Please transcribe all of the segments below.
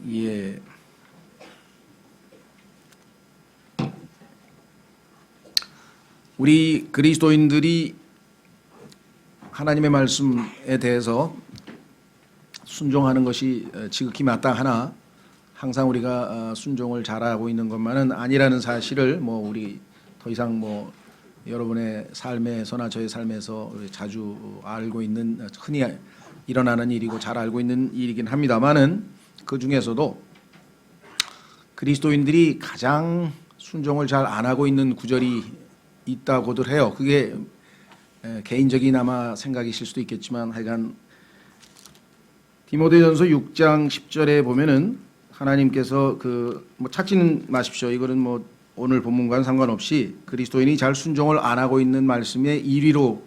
예. 우리 그리스도인들이 하나님의 말씀에 대해서 순종하는 것이 지극히 마땅하나 항상 우리가 순종을 잘하고 있는 것만은 아니라는 사실을 우리 더 이상 여러분의 삶에서나 저의 삶에서 자주 알고 있는, 흔히 일어나는 일이고 잘 알고 있는 일이긴 합니다만은, 그 중에서도 그리스도인들이 가장 순종을 잘 안 하고 있는 구절이 있다고들 해요. 그게 개인적인 아마 생각이실 수도 있겠지만, 하여간 디모데전서 6장 10절에 보면은 하나님께서 찾지는 마십시오. 이거는 오늘 본문과는 상관없이 그리스도인이 잘 순종을 안 하고 있는 말씀의 1위로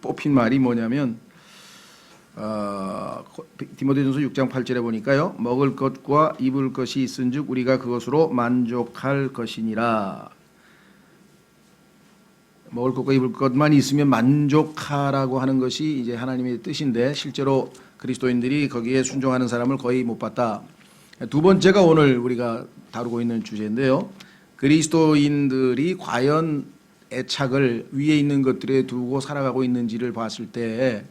뽑힌 말이 뭐냐면, 디모데전서 6장 8절에 보니까요, 먹을 것과 입을 것이 있은즉 우리가 그것으로 만족할 것이니라. 먹을 것과 입을 것만 있으면 만족하라고 하는 것이 이제 하나님의 뜻인데, 실제로 그리스도인들이 거기에 순종하는 사람을 거의 못 봤다. 두 번째가 오늘 우리가 다루고 있는 주제인데요, 그리스도인들이 과연 애착을 위에 있는 것들에 두고 살아가고 있는지를 봤을 때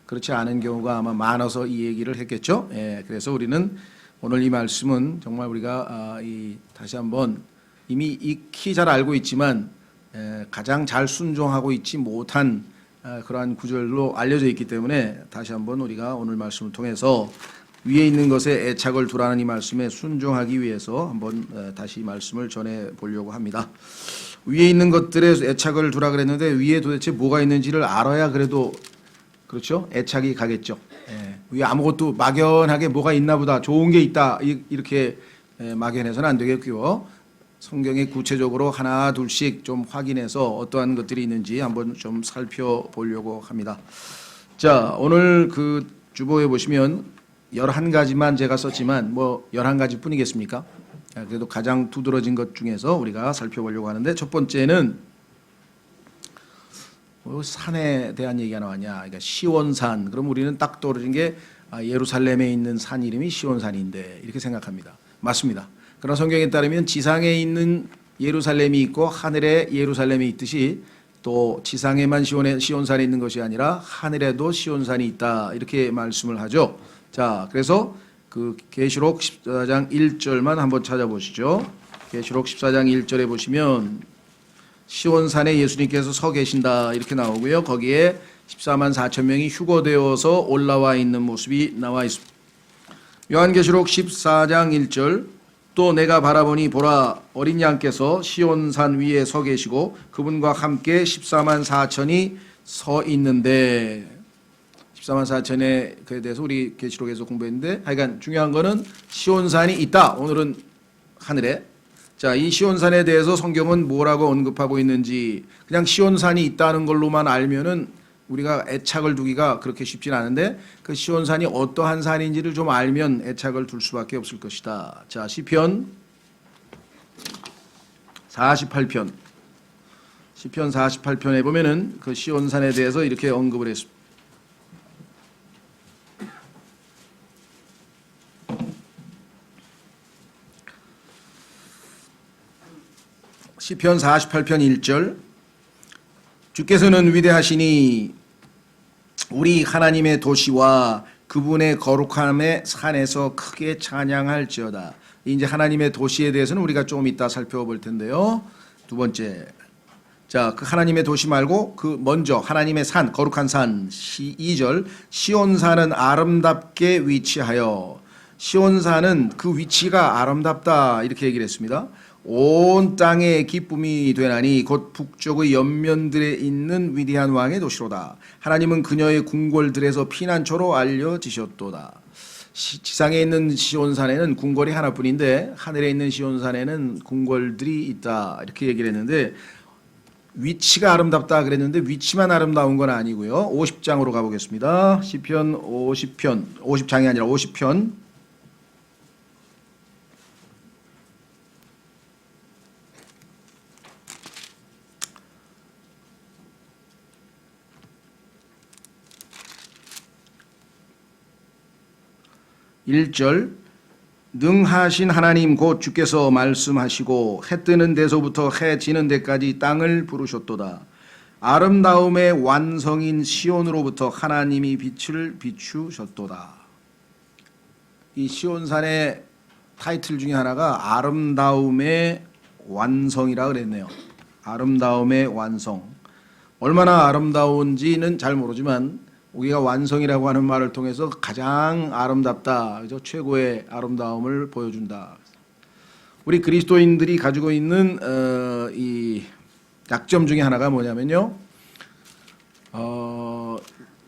그렇지 않은 경우가 아마 많아서 이 얘기를 했겠죠. 그래서 우리는 오늘 이 말씀은 정말 우리가 다시 한번 이미 익히 잘 알고 있지만 가장 잘 순종하고 있지 못한 그러한 구절로 알려져 있기 때문에, 다시 한번 우리가 오늘 말씀을 통해서 위에 있는 것에 애착을 두라는 이 말씀에 순종하기 위해서 한번 다시 말씀을 전해 보려고 합니다. 위에 있는 것들에 애착을 두라 그랬는데 위에 도대체 뭐가 있는지를 알아야 그래도 그렇죠? 애착이 가겠죠. 위에 아무것도 막연하게 뭐가 있나 보다, 좋은 게 있다, 이렇게 막연해서는 안 되겠고요. 성경에 구체적으로 하나 둘씩 좀 확인해서 어떠한 것들이 있는지 한번 좀 살펴보려고 합니다. 자, 오늘 그 주보에 보시면 11가지만 제가 썼지만 11가지 뿐이겠습니까? 그래도 가장 두드러진 것 중에서 우리가 살펴보려고 하는데, 첫 번째는 산에 대한 얘기가 나왔냐. 그러니까 시온산. 그럼 우리는 딱 떠오르는 게 예루살렘에 있는 산 이름이 시온산인데 이렇게 생각합니다. 맞습니다. 그러나 성경에 따르면 지상에 있는 예루살렘이 있고 하늘에 예루살렘이 있듯이, 또 지상에만 시온산이 있는 것이 아니라 하늘에도 시온산이 있다, 이렇게 말씀을 하죠. 자, 그래서 그 계시록 14장 1절만 한번 찾아보시죠. 계시록 14장 1절에 보시면 시온산에 예수님께서 서 계신다 이렇게 나오고요. 거기에 14만 4천 명이 휴거되어서 올라와 있는 모습이 나와 있습니다. 요한계시록 14장 1절, 또 내가 바라보니 보라, 어린 양께서 시온산 위에 서 계시고 그분과 함께 14만 4천이 서 있는데, 14만 4천에 그에 대해서 우리 계시록에서 공부했는데, 하여간 중요한 거는 시온산이 있다. 오늘은 하늘에. 자, 이 시온산에 대해서 성경은 뭐라고 언급하고 있는지, 그냥 시온산이 있다는 걸로만 알면은 우리가 애착을 두기가 그렇게 쉽진 않은데, 그 시온산이 어떠한 산인지를 좀 알면 애착을 둘 수밖에 없을 것이다. 자, 시편 48편. 시편 48편에 보면은 그 시온산에 대해서 이렇게 언급을 했습니다. 시편 48편 1절, 주께서는 위대하시니 우리 하나님의 도시와 그분의 거룩함의 산에서 크게 찬양할지어다. 이제 하나님의 도시에 대해서는 우리가 조금 이따 살펴볼 텐데요. 두 번째, 자, 그 하나님의 도시 말고 먼저 하나님의 산, 거룩한 산. 2절, 시온산은 아름답게 위치하여. 시온산은 그 위치가 아름답다, 이렇게 얘기를 했습니다. 온 땅의 기쁨이 되나니 곧 북쪽의 연면들에 있는 위대한 왕의 도시로다. 하나님은 그녀의 궁궐들에서 피난처로 알려지셨도다. 지상에 있는 시온산에는 궁궐이 하나뿐인데 하늘에 있는 시온산에는 궁궐들이 있다, 이렇게 얘기를 했는데, 위치가 아름답다 그랬는데 위치만 아름다운 건 아니고요. 50장으로 가보겠습니다. 시편 50편, 50장이 아니라 50편 1절, 능하신 하나님 곧 주께서 말씀하시고 해 뜨는 데서부터 해 지는 데까지 땅을 부르셨도다. 아름다움의 완성인 시온으로부터 하나님이 빛을 비추셨도다. 이 시온산의 타이틀 중에 하나가 아름다움의 완성이라 그랬네요. 아름다움의 완성. 얼마나 아름다운지는 잘 모르지만 우리가 완성이라고 하는 말을 통해서 가장 아름답다, 그죠? 최고의 아름다움을 보여준다. 우리 그리스도인들이 가지고 있는 이 약점 중에 하나가 뭐냐면요.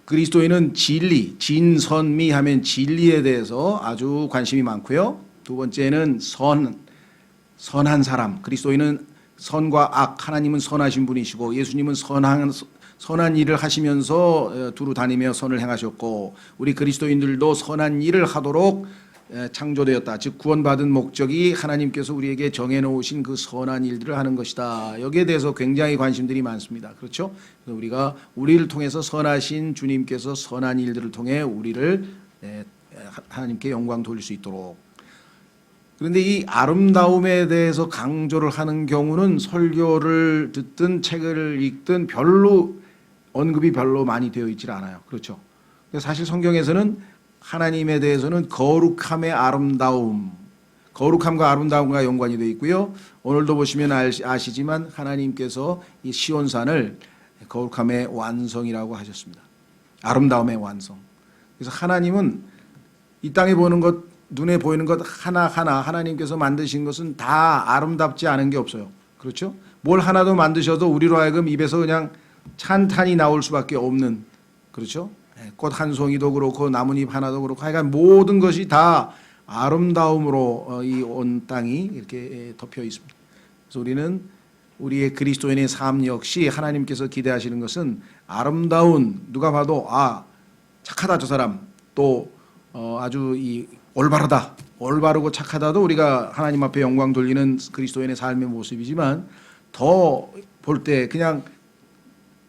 그리스도인은 진리, 진선미 하면 진리에 대해서 아주 관심이 많고요. 두 번째는 선한 사람. 그리스도인은 선과 악, 하나님은 선하신 분이시고 예수님은 선한 일을 하시면서 두루 다니며 선을 행하셨고 우리 그리스도인들도 선한 일을 하도록 창조되었다. 즉 구원받은 목적이 하나님께서 우리에게 정해놓으신 그 선한 일들을 하는 것이다. 여기에 대해서 굉장히 관심들이 많습니다. 그렇죠? 우리가 우리를 통해서 선하신 주님께서 선한 일들을 통해 우리를 하나님께 영광 돌릴 수 있도록. 그런데 이 아름다움에 대해서 강조를 하는 경우는 설교를 듣든 책을 읽든 별로 언급이 별로 많이 되어 있질 않아요. 그렇죠? 사실 성경에서는 하나님에 대해서는 거룩함의 아름다움, 거룩함과 아름다움과 연관이 되어 있고요. 오늘도 보시면 아시지만 하나님께서 이 시온산을 거룩함의 완성이라고 하셨습니다. 아름다움의 완성. 그래서 하나님은 이 땅에 보는 것, 눈에 보이는 것 하나하나 하나님께서 만드신 것은 다 아름답지 않은 게 없어요. 그렇죠? 뭘 하나도 만드셔도 우리로 하여금 입에서 그냥 찬탄이 나올 수밖에 없는, 그렇죠? 꽃 한 송이도 그렇고 나뭇잎 하나도 그렇고 하여간 모든 것이 다 아름다움으로 이 온 땅이 이렇게 덮여 있습니다. 그래서 우리는 우리의 그리스도인의 삶 역시 하나님께서 기대하시는 것은 아름다운, 누가 봐도 착하다 저 사람, 또 아주 이 올바르다, 올바르고 착하다도 우리가 하나님 앞에 영광 돌리는 그리스도인의 삶의 모습이지만 더 볼 때 그냥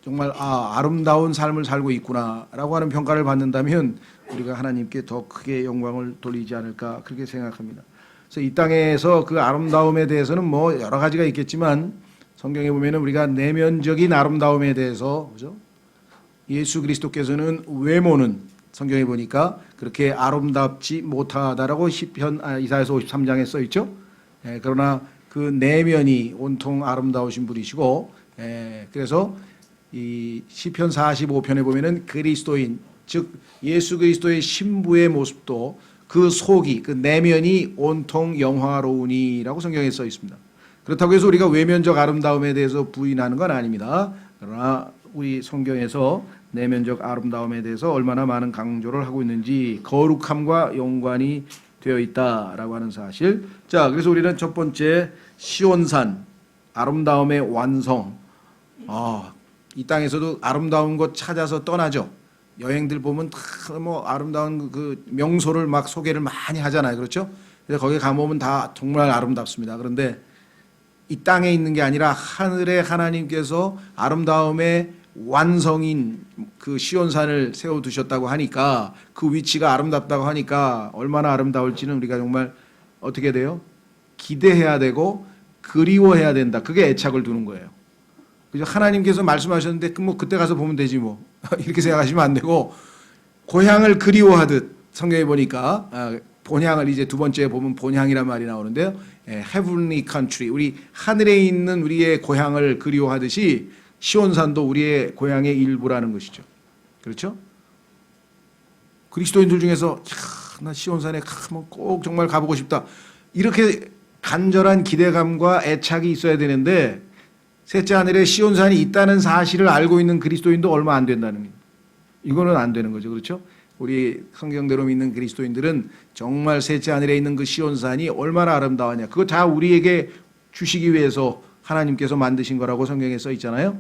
정말 아름다운 삶을 살고 있구나라고 하는 평가를 받는다면 우리가 하나님께 더 크게 영광을 돌리지 않을까 그렇게 생각합니다. 그래서 이 땅에서 그 아름다움에 대해서는 뭐 여러 가지가 있겠지만 성경에 보면은 우리가 내면적인 아름다움에 대해서, 그죠? 예수 그리스도께서는 외모는 성경에 보니까 그렇게 아름답지 못하다라고 이사야서 53장에 써 있죠. 그러나 그 내면이 온통 아름다우신 분이시고, 그래서 이 시편 45편에 보면은 그리스도인, 즉 예수 그리스도의 신부의 모습도 그 속이, 그 내면이 온통 영화로우니라고 성경에 써 있습니다. 그렇다고 해서 우리가 외면적 아름다움에 대해서 부인하는 건 아닙니다. 그러나 우리 성경에서 내면적 아름다움에 대해서 얼마나 많은 강조를 하고 있는지 거룩함과 연관이 되어 있다라고 하는 사실. 자, 그래서 우리는 첫 번째 시온산, 아름다움의 완성. 이 땅에서도 아름다운 곳 찾아서 떠나죠. 여행들 보면 다 뭐 아름다운 그 명소를 막 소개를 많이 하잖아요. 그렇죠? 그래서 거기 가보면 다 정말 아름답습니다. 그런데 이 땅에 있는 게 아니라 하늘에 하나님께서 아름다움의 완성인 그 시온산을 세워두셨다고 하니까, 그 위치가 아름답다고 하니까 얼마나 아름다울지는 우리가 정말 어떻게 돼요? 기대해야 되고 그리워해야 된다. 그게 애착을 두는 거예요. 그죠? 하나님께서 말씀하셨는데 뭐 그때 가서 보면 되지 뭐 이렇게 생각하시면 안 되고, 고향을 그리워하듯 성경에 보니까 본향을 이제 두 번째에 보면 본향이란 말이 나오는데요. Heavenly Country, 우리 하늘에 있는 우리의 고향을 그리워하듯이 시온산도 우리의 고향의 일부라는 것이죠. 그렇죠? 그리스도인들 중에서 나 시온산에 꼭 정말 가보고 싶다, 이렇게 간절한 기대감과 애착이 있어야 되는데, 셋째 하늘에 시온산이 있다는 사실을 알고 있는 그리스도인도 얼마 안 된다는 거예요. 이거는 안 되는 거죠. 그렇죠? 우리 성경대로 믿는 그리스도인들은 정말 셋째 하늘에 있는 그 시온산이 얼마나 아름다우냐, 그거 다 우리에게 주시기 위해서 하나님께서 만드신 거라고 성경에 써 있잖아요.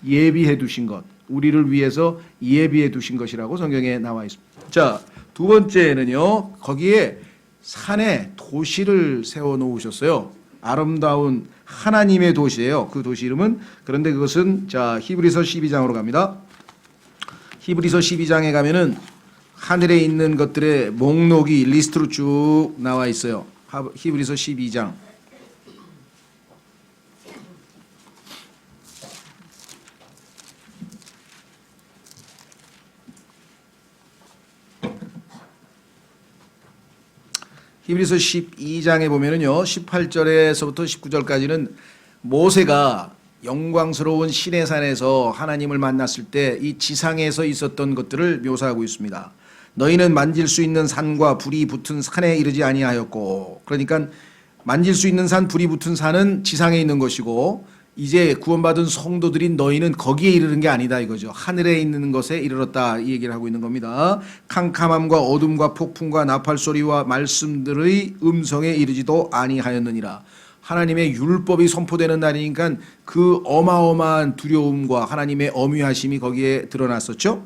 예비해 두신 것, 우리를 위해서 예비해 두신 것이라고 성경에 나와 있습니다. 자, 두 번째는요, 거기에 산에 도시를 세워 놓으셨어요. 아름다운 하나님의 도시예요. 그 도시 이름은. 그런데 그것은, 자, 히브리서 12장으로 갑니다. 히브리서 12장에 가면은 하늘에 있는 것들의 목록이 리스트로 쭉 나와 있어요. 히브리서 12장. 히브리서 12장에 보면은요, 18절에서부터 19절까지는 모세가 영광스러운 시내산에서 하나님을 만났을 때 이 지상에서 있었던 것들을 묘사하고 있습니다. 너희는 만질 수 있는 산과 불이 붙은 산에 이르지 아니하였고, 그러니까 만질 수 있는 산, 불이 붙은 산은 지상에 있는 것이고, 이제 구원받은 성도들인 너희는 거기에 이르는 게 아니다 이거죠. 하늘에 있는 것에 이르렀다 이 얘기를 하고 있는 겁니다. 캄캄함과 어둠과 폭풍과 나팔 소리와 말씀들의 음성에 이르지도 아니하였느니라. 하나님의 율법이 선포되는 날이니까 그 어마어마한 두려움과 하나님의 엄위하심이 거기에 드러났었죠.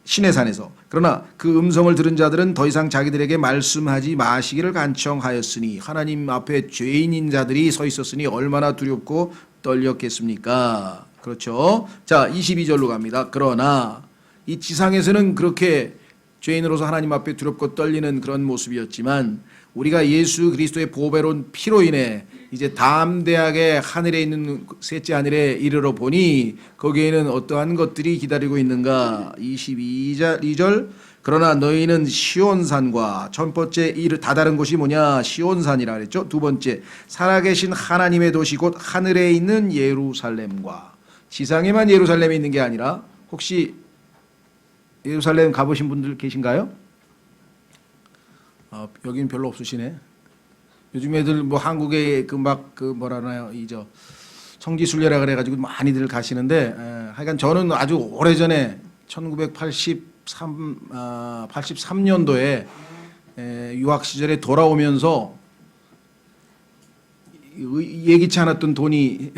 시내산에서. 그러나 그 음성을 들은 자들은 더 이상 자기들에게 말씀하지 마시기를 간청하였으니 하나님 앞에 죄인인 자들이 서 있었으니 얼마나 두렵고 떨렸겠습니까? 그렇죠. 자, 22절로 갑니다. 그러나 이 지상에서는 그렇게 죄인으로서 하나님 앞에 두렵고 떨리는 그런 모습이었지만 우리가 예수 그리스도의 보배로운 피로 인해 이제 담대하게 하늘에 있는 셋째 하늘에 이르러 보니 거기에는 어떠한 것들이 기다리고 있는가. 22절 그러나 너희는 시온산과 첫 번째 다다른 곳이 뭐냐, 시온산이라 그랬죠. 두 번째 살아계신 하나님의 도시 곧 하늘에 있는 예루살렘과. 지상에만 예루살렘이 있는 게 아니라, 혹시 예루살렘 가보신 분들 계신가요? 여기는 별로 없으시네. 요즘 애들 뭐 한국에 뭐라나요, 성지순례라 그래가지고 많이들 가시는데, 하여간 저는 아주 오래전에 1983년도에 유학 시절에 돌아오면서 예기치 않았던 돈이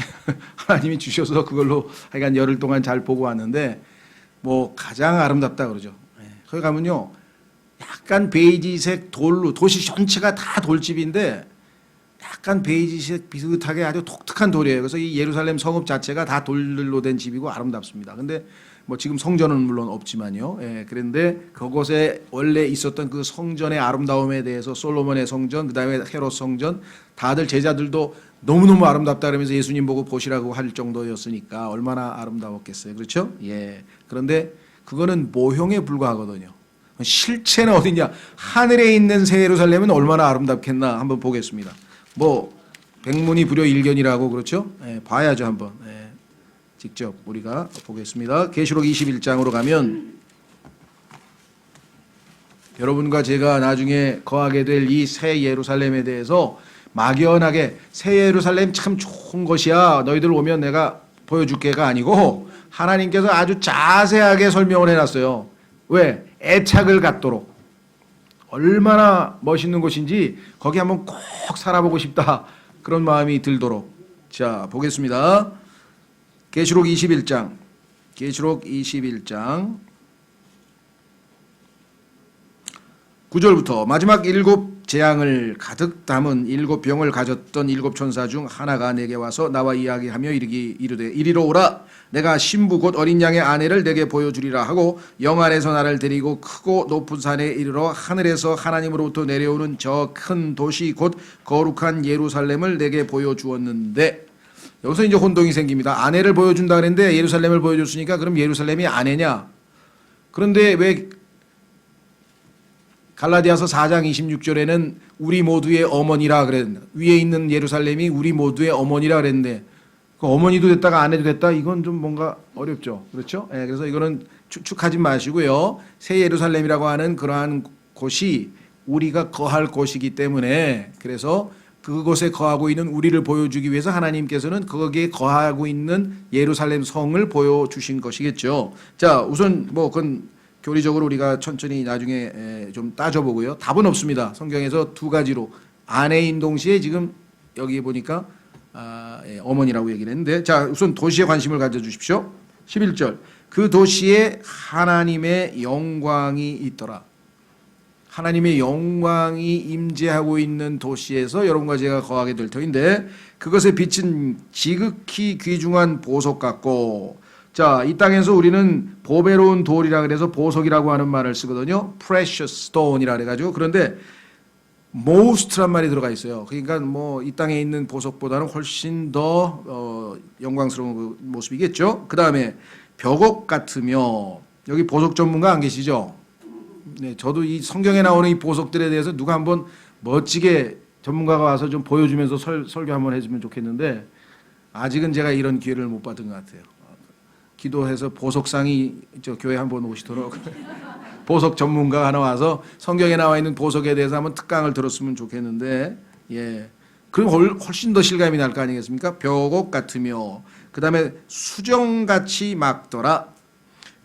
하나님이 주셔서 그걸로 하여간 열흘 동안 잘 보고 왔는데, 뭐 가장 아름답다 그러죠. 거기 가면요, 약간 베이지색 돌로, 도시 전체가 다 돌집인데 약간 베이지색 비슷하게 아주 독특한 돌이에요. 그래서 이 예루살렘 성읍 자체가 다 돌로 된 집이고 아름답습니다. 근데 뭐 지금 성전은 물론 없지만요. 그런데 그곳에 원래 있었던 그 성전의 아름다움에 대해서, 솔로몬의 성전, 그 다음에 헤롯 성전, 다들 제자들도 너무너무 아름답다 그러면서 예수님 보고 보시라고 할 정도였으니까 얼마나 아름다웠겠어요. 그렇죠? 예. 그런데 그거는 모형에 불과하거든요. 실체는 어디냐? 하늘에 있는 새 예루살렘은 얼마나 아름답겠나 한번 보겠습니다. 뭐 백문이 불여일견이라고 그렇죠? 봐야죠 한번. 직접 우리가 보겠습니다. 계시록 21장으로 가면 여러분과 제가 나중에 거하게 될 이 새 예루살렘에 대해서 막연하게 새 예루살렘 참 좋은 것이야, 너희들 오면 내가 보여줄게가 아니고 하나님께서 아주 자세하게 설명을 해놨어요. 왜? 애착을 갖도록. 얼마나 멋있는 곳인지 거기 한번 꼭 살아보고 싶다, 그런 마음이 들도록. 자, 보겠습니다. 계시록 21장. 계시록 21장 9절부터 마지막 일곱 재앙을 가득 담은 일곱 병을 가졌던 일곱 천사 중 하나가 내게 와서 나와 이야기하며 이르되 이리로 오라, 내가 신부 곧 어린 양의 아내를 내게 보여주리라 하고 영 안에서 나를 데리고 크고 높은 산에 이르러 하늘에서 하나님으로부터 내려오는 저 큰 도시 곧 거룩한 예루살렘을 내게 보여주었는데, 여기서 이제 혼동이 생깁니다. 아내를 보여준다 그랬는데 예루살렘을 보여줬으니까 그럼 예루살렘이 아내냐? 그런데 왜 갈라디아서 4장 26절에는 우리 모두의 어머니라 그랬는데, 위에 있는 예루살렘이 우리 모두의 어머니라 그랬는데 그 어머니도 됐다가 아내도 됐다, 이건 좀 뭔가 어렵죠. 그렇죠? 그래서 이거는 추측하지 마시고요. 새 예루살렘이라고 하는 그러한 곳이 우리가 거할 곳이기 때문에, 그래서 그곳에 거하고 있는 우리를 보여주기 위해서 하나님께서는 거기에 거하고 있는 예루살렘 성을 보여주신 것이겠죠. 자, 우선 뭐 그건 교리적으로 우리가 천천히 나중에 좀 따져보고요. 답은 없습니다. 성경에서 두 가지로 아내인 동시에 지금 여기 보니까 어머니라고 얘기를 했는데, 자, 우선 도시에 관심을 가져주십시오. 11절 그 도시에 하나님의 영광이 있더라. 하나님의 영광이 임재하고 있는 도시에서 여러분과 제가 거하게 될 터인데, 그것의 빛은 지극히 귀중한 보석 같고 자, 이 땅에서 우리는 보배로운 돌이라 그래서 보석이라고 하는 말을 쓰거든요. precious stone이라 그래가지고. 그런데 most란 말이 들어가 있어요. 그러니까 뭐 이 땅에 있는 보석보다는 훨씬 더 영광스러운 그 모습이겠죠. 그 다음에 벽옥 같으며, 여기 보석 전문가 안 계시죠? 네, 저도 이 성경에 나오는 이 보석들에 대해서 누가 한번 멋지게 전문가가 와서 좀 보여주면서 설교 한번 해주면 좋겠는데, 아직은 제가 이런 기회를 못 받은 것 같아요. 기도해서 보석상이 저 교회 한번 오시도록 보석 전문가 하나 와서 성경에 나와 있는 보석에 대해서 한번 특강을 들었으면 좋겠는데, 예, 그럼 훨씬 더 실감이 날 거 아니겠습니까? 벽옥 같으며, 그 다음에 수정같이 막더라.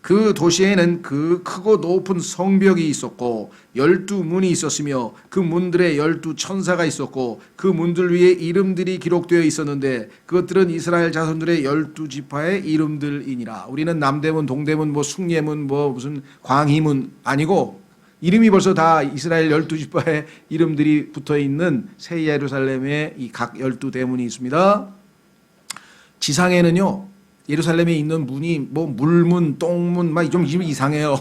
그 도시에는 그 크고 높은 성벽이 있었고 12문이 있었으며 그 문들에 12천사가 있었고 그 문들 위에 이름들이 기록되어 있었는데 그것들은 이스라엘 자손들의 12지파의 이름들이니라. 우리는 남대문, 동대문, 뭐 숭례문, 뭐 무슨 광희문 아니고 이름이 벌써 다 이스라엘 12지파의 이름들이 붙어 있는 새 예루살렘에 이 각 12대문이 있습니다. 지상에는요, 예루살렘에 있는 문이 뭐 물문, 똥문 막 좀 이상해요.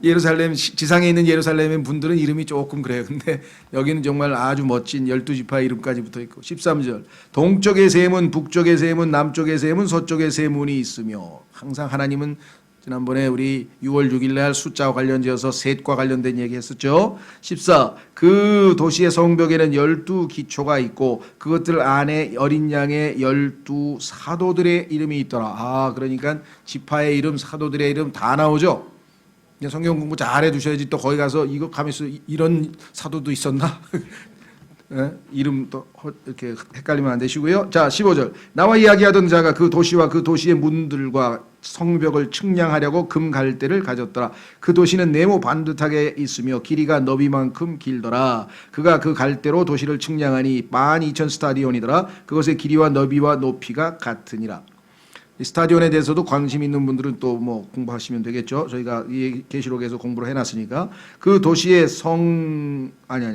예루살렘 지상에 있는 예루살렘의 분들은 이름이 조금 그래요. 근데 여기는 정말 아주 멋진 12지파 이름까지 붙어 있고 13절 동쪽의 세 문, 북쪽의 세 문, 남쪽의 세 문, 서쪽의 세 문이 있으며, 항상 하나님은 지난번에 우리 6월 6일 날 숫자와 관련지어서 셋과 관련된 얘기 했었죠. 14. 그 도시의 성벽에는 12기초가 있고 그것들 안에 어린 양의 12 사도들의 이름이 있더라. 아, 그러니까 지파의 이름, 사도들의 이름 다 나오죠. 성경 공부 잘 해두셔야지 또 거기 가서 이거 가면서 이런 사도도 있었나? 예? 이름 또 이렇게 헷갈리면 안 되시고요. 자, 15절. 나와 이야기하던 자가 그 도시와 그 도시의 문들과 성벽을 측량하려고 금 갈대를 가졌더라. 그 도시는 네모 반듯하게 있으며 길이가 너비만큼 길더라. 그가 그 갈대로 도시를 측량하니 12,000 스타디온이더라. 그것의 길이와 너비와 높이가 같으니라. 이 스타디온에 대해서도 관심 있는 분들은 또 뭐 공부하시면 되겠죠. 저희가 이 계시록에서 공부를 해놨으니까. 그 도시의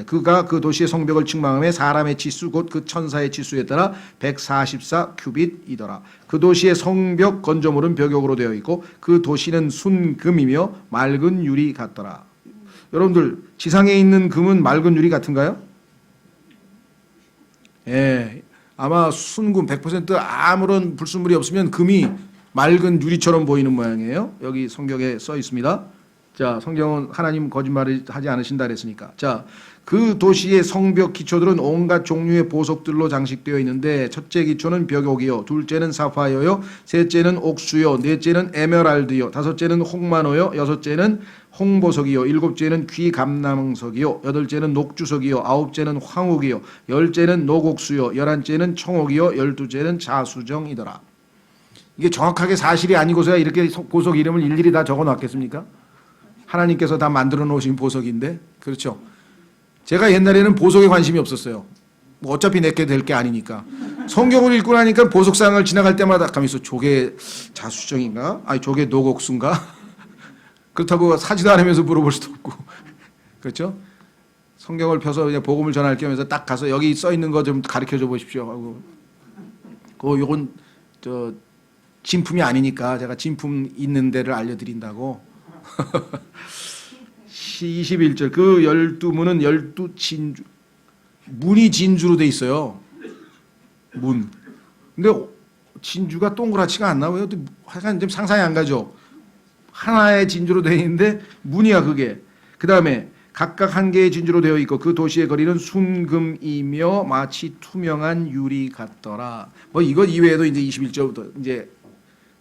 그가 그 도시의 성벽을 측량함에 사람의 치수 곧 그 천사의 치수에 따라 144 큐빗이더라. 그 도시의 성벽 건조물은 벽옥으로 되어 있고 그 도시는 순금이며 맑은 유리 같더라. 여러분들 지상에 있는 금은 맑은 유리 같은가요? 예. 아마 순금 100% 아무런 불순물이 없으면 금이 맑은 유리처럼 보이는 모양이에요. 여기 성경에 써 있습니다. 자, 성경은 하나님 거짓말을 하지 않으신다 그랬으니까. 자, 그 도시의 성벽 기초들은 온갖 종류의 보석들로 장식되어 있는데 첫째 기초는 벽옥이요, 둘째는 사파이어요, 셋째는 옥수요, 넷째는 에메랄드요, 다섯째는 홍마노요, 여섯째는 홍보석이요, 일곱째는 귀감낭석이요, 여덟째는 녹주석이요, 아홉째는 황옥이요, 열째는 녹옥수요, 열한째는 청옥이요, 열두째는 자수정이더라. 이게 정확하게 사실이 아니고서야 이렇게 보석 이름을 일일이 다 적어놨겠습니까? 하나님께서 다 만들어 놓으신 보석인데, 그렇죠? 제가 옛날에는 보석에 관심이 없었어요. 뭐 어차피 내게 될 게 아니니까. 성경을 읽고 나니까 보석상을 지나갈 때마다 가면서 저게 자수정인가? 아니 저게 녹옥수인가? 그렇다고 사지도 않으면서 물어볼 수도 없고. 그렇죠? 성경을 펴서 그냥 복음을 전할 겸해서 딱 가서 여기 써 있는 거 좀 가르쳐 줘 보십시오 하고. 요건 저 진품이 아니니까 제가 진품 있는 데를 알려드린다고. 21절 그 12문은 12진주, 문이 진주로 돼 있어요. 문. 근데 진주가 동그랗지가 않나? 왜 하여간 좀 상상이 안 가죠. 하나의 진주로 되어 있는데 문이야 그게. 그 다음에 각각 한 개의 진주로 되어 있고 그 도시의 거리는 순금이며 마치 투명한 유리 같더라. 뭐 이것 이외에도 이제 21절부터 이제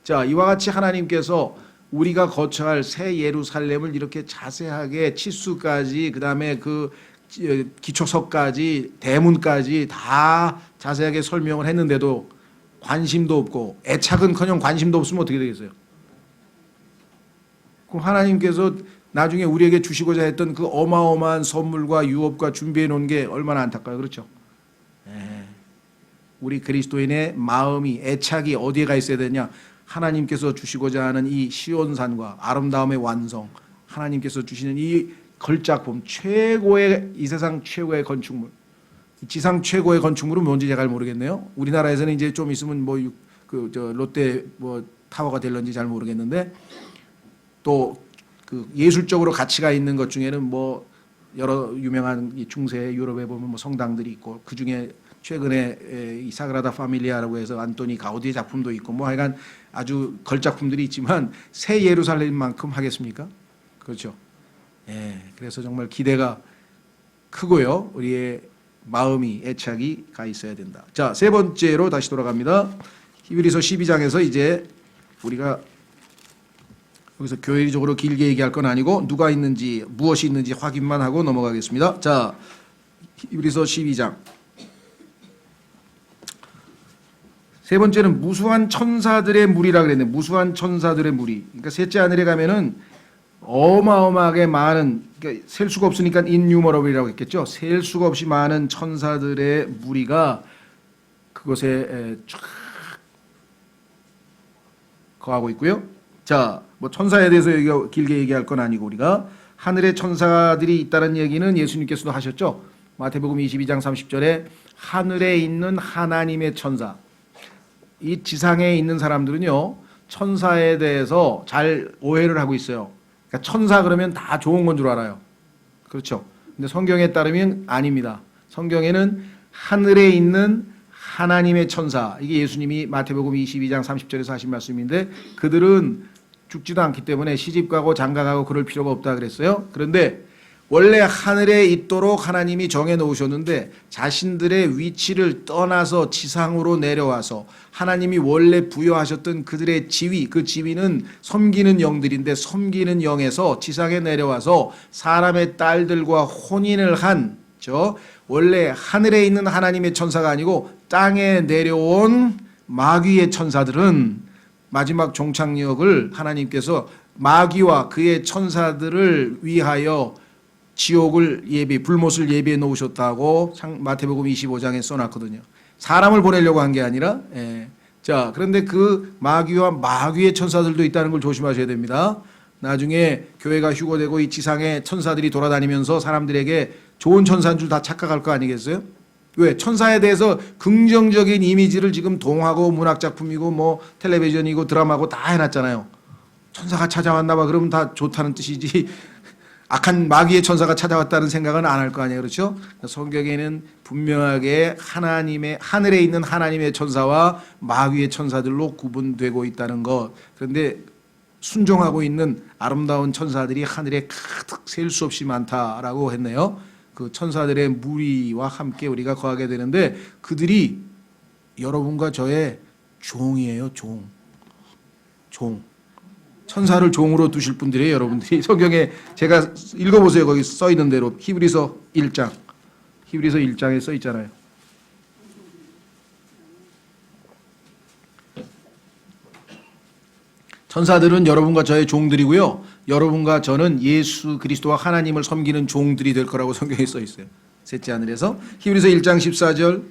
자, 이와 같이 하나님께서 우리가 거처할 새 예루살렘을 이렇게 자세하게 치수까지, 그 다음에 그 기초석까지, 대문까지 다 자세하게 설명을 했는데도 관심도 없고, 애착은커녕 관심도 없으면 어떻게 되겠어요? 그럼 하나님께서 나중에 우리에게 주시고자 했던 그 어마어마한 선물과 유업과 준비해 놓은 게 얼마나 안타까워요. 그렇죠? 우리 그리스도인의 마음이, 애착이 어디에 가 있어야 되냐? 하나님께서 주시고자 하는 이 시온산과 아름다움의 완성, 하나님께서 주시는 이 걸작품, 최고의, 이 세상 최고의 건축물, 지상 최고의 건축물은 뭔지 제가 잘 모르겠네요. 우리나라에서는 이제 좀 있으면 뭐 그 저 롯데 뭐 타워가 될런지 잘 모르겠는데 또 그 예술적으로 가치가 있는 것 중에는 뭐 여러 유명한 이 중세 유럽에 보면 뭐 성당들이 있고 그 중에 최근에 이 사그라다 파밀리아라고 해서 안토니 가우디의 작품도 있고 뭐 하여간 아주 걸작품들이 있지만 새 예루살렘만큼 하겠습니까? 그렇죠. 예, 그래서 정말 기대가 크고요. 우리의 마음이 애착이 가 있어야 된다. 자, 세 번째로 다시 돌아갑니다. 히브리서 12장에서 이제 우리가 여기서 교회적으로 길게 얘기할 건 아니고 누가 있는지 무엇이 있는지 확인만 하고 넘어가겠습니다. 자, 히브리서 12장. 세 번째는 무수한 천사들의 무리라 그랬네. 무수한 천사들의 무리. 그러니까 셋째 하늘에 가면은 어마어마하게 많은, 그러니까 셀 수가 없으니까 innumerable이라고 했겠죠. 셀 수가 없이 많은 천사들의 무리가 그것에 쫙 거하고 있고요. 자, 뭐 천사에 대해서 길게 얘기할 건 아니고 우리가 하늘에 천사들이 있다는 얘기는 예수님께서도 하셨죠. 마태복음 22장 30절에 하늘에 있는 하나님의 천사. 이 지상에 있는 사람들은요, 천사에 대해서 잘 오해를 하고 있어요. 그러니까 천사 그러면 다 좋은 건 줄 알아요. 그렇죠. 근데 성경에 따르면 아닙니다. 성경에는 하늘에 있는 하나님의 천사, 이게 예수님이 마태복음 22장 30절에서 하신 말씀인데 그들은 죽지도 않기 때문에 시집가고 장가가고 그럴 필요가 없다 그랬어요. 그런데 원래 하늘에 있도록 하나님이 정해 놓으셨는데 자신들의 위치를 떠나서 지상으로 내려와서 하나님이 원래 부여하셨던 그들의 지위, 그 지위는 섬기는 영들인데 섬기는 영에서 지상에 내려와서 사람의 딸들과 혼인을 한 원래 하늘에 있는 하나님의 천사가 아니고 땅에 내려온 마귀의 천사들은 마지막 종착역을 하나님께서 마귀와 그의 천사들을 위하여 지옥을 불못을 예비해 놓으셨다고 마태복음 25장에 써놨거든요. 사람을 보내려고 한 게 아니라, 자, 그런데 그 마귀와 마귀의 천사들도 있다는 걸 조심하셔야 됩니다. 나중에 교회가 휴거되고 이 지상에 천사들이 돌아다니면서 사람들에게 좋은 천사인 줄 다 착각할 거 아니겠어요? 왜? 천사에 대해서 긍정적인 이미지를 지금 동화고 문학작품이고 뭐 텔레비전이고 드라마고 다 해놨잖아요. 천사가 찾아왔나 봐. 그러면 다 좋다는 뜻이지. 악한 마귀의 천사가 찾아왔다는 생각은 안 할 거 아니에요. 그렇죠? 성경에는 분명하게 하늘에 있는 하나님의 천사와 마귀의 천사들로 구분되고 있다는 것. 그런데 순종하고 있는 아름다운 천사들이 하늘에 가득 셀 수 없이 많다라고 했네요. 그 천사들의 무리와 함께 우리가 거하게 되는데 그들이 여러분과 저의 종이에요. 종. 천사를 종으로 두실 분들이에요. 여러분들이 성경에 제가 읽어보세요. 거기 써 있는 대로 히브리서 1장에 써 있잖아요. 천사들은 여러분과 저의 종들이고요. 여러분과 저는 예수 그리스도와 하나님을 섬기는 종들이 될 거라고 성경에 써 있어요. 셋째 하늘에서. 히브리서 1장 14절,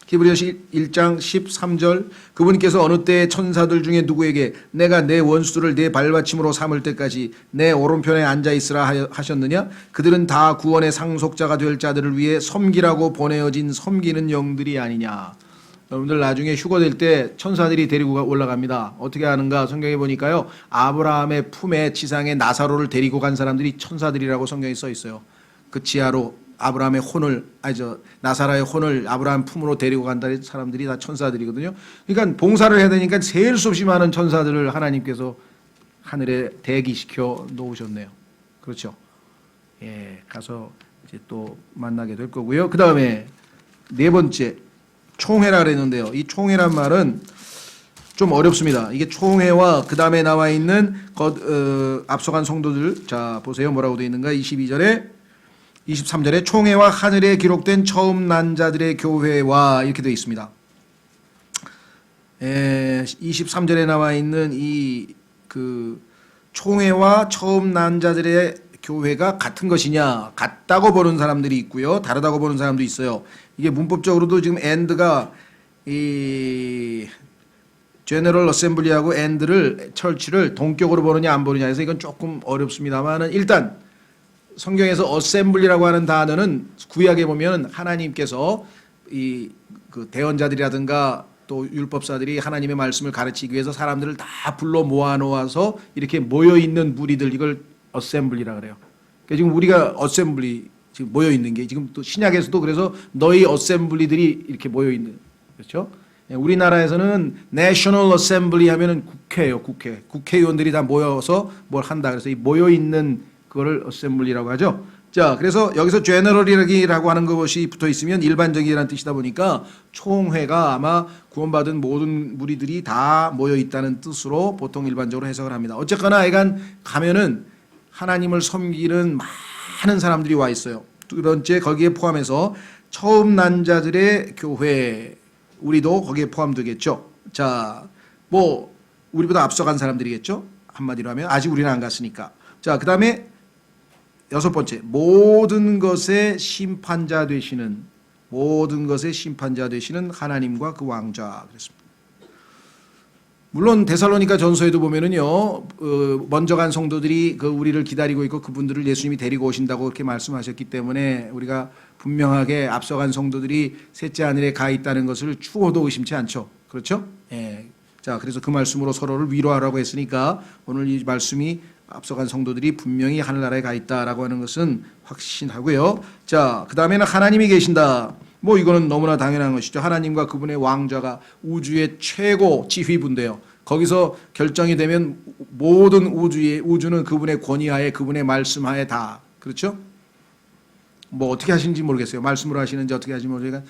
히브리서 1장 13절, 그분께서 어느 때에 천사들 중에 누구에게 내가 내 원수를 내 발받침으로 삼을 때까지 내 오른편에 앉아있으라 하셨느냐? 그들은 다 구원의 상속자가 될 자들을 위해 섬기라고 보내어진 섬기는 영들이 아니냐. 여러분들 나중에 휴거될 때 천사들이 데리고 올라갑니다. 어떻게 하는가? 성경에 보니까요, 아브라함의 품에 지상에 나사로를 데리고 간 사람들이 천사들이라고 성경에 써 있어요. 그 지하로 나사라의 혼을 아브라함 품으로 데리고 간다는 사람들이 다 천사들이거든요. 그러니까 봉사를 해야 되니까 셀 수 없이 많은 천사들을 하나님께서 하늘에 대기시켜 놓으셨네요. 그렇죠? 예, 가서 이제 또 만나게 될 거고요. 그 다음에 네 번째, 총회라 그랬는데요. 이 총회란 말은 좀 어렵습니다. 이게 총회와 그 다음에 나와 있는 앞서간 성도들, 자 보세요. 뭐라고 되어 있는가? 23절에 총회와 하늘에 기록된 처음 난 자들의 교회와 이렇게 되어 있습니다. 23절에 나와 있는 그 총회와 처음 난 자들의 교회가 같은 것이냐? 같다고 보는 사람들이 있고요. 다르다고 보는 사람도 있어요. 이게 문법적으로도 지금 and가 이 제너럴 어셈블리하고 and를 철치를 동격으로 보느냐 안 보느냐 해서 이건 조금 어렵습니다만은 일단 성경에서 어셈블리라고 하는 단어는 구약에 보면 하나님께서 그 대언자들이라든가 또 율법사들이 하나님의 말씀을 가르치기 위해서 사람들을 다 불러 모아놓아서 이렇게 모여있는 무리들, 이걸 어셈블리라 그래요. 그러니까 지금 우리가 어셈블리 지금 모여있는 게 지금 또 신약에서도 그래서 너희 어셈블리들이 이렇게 모여있는, 그렇죠? 우리나라에서는 내셔널 어셈블리 하면은 국회예요. 국회의원들이 다 모여서 뭘 한다. 그래서 이 모여있는 그거를 어셈블리라고 하죠. 자, 그래서 여기서 제너럴이라고 하는 것이 붙어 있으면 일반적이라는 뜻이다 보니까 총회가 아마 구원받은 모든 무리들이 다 모여 있다는 뜻으로 보통 일반적으로 해석을 합니다. 어쨌거나 하여간 가면은 하나님을 섬기는 많은 사람들이 와 있어요. 두 번째, 거기에 포함해서 처음 난 자들의 교회, 우리도 거기에 포함되겠죠. 자, 뭐 우리보다 앞서간 사람들이겠죠. 한마디로 하면 아직 우리는 안 갔으니까. 자, 그 다음에 여섯 번째, 모든 것의 심판자 되시는 하나님과 그 왕자 그랬습니다. 물론 데살로니가 전서에도 보면은요, 먼저 간 성도들이 그 우리를 기다리고 있고 그분들을 예수님이 데리고 오신다고 그렇게 말씀하셨기 때문에 우리가 분명하게 앞서간 성도들이 셋째 하늘에 가 있다는 것을 추호도 의심치 않죠. 그렇죠? 예. 자, 그래서 그 말씀으로 서로를 위로하라고 했으니까 오늘 이 말씀이 앞서간 성도들이 분명히 하늘나라에 가 있다라고 하는 것은 확신하고요. 자, 그 다음에는 하나님이 계신다. 뭐 이거는 너무나 당연한 것이죠. 하나님과 그분의 왕좌가 우주의 최고 지휘부인데요. 거기서 결정이 되면 모든 우주는 그분의 권위하에, 그분의 말씀하에 다, 그렇죠? 뭐 어떻게 하시는지 모르겠어요. 말씀으로 하시는지 어떻게 하시는지 모르겠어요.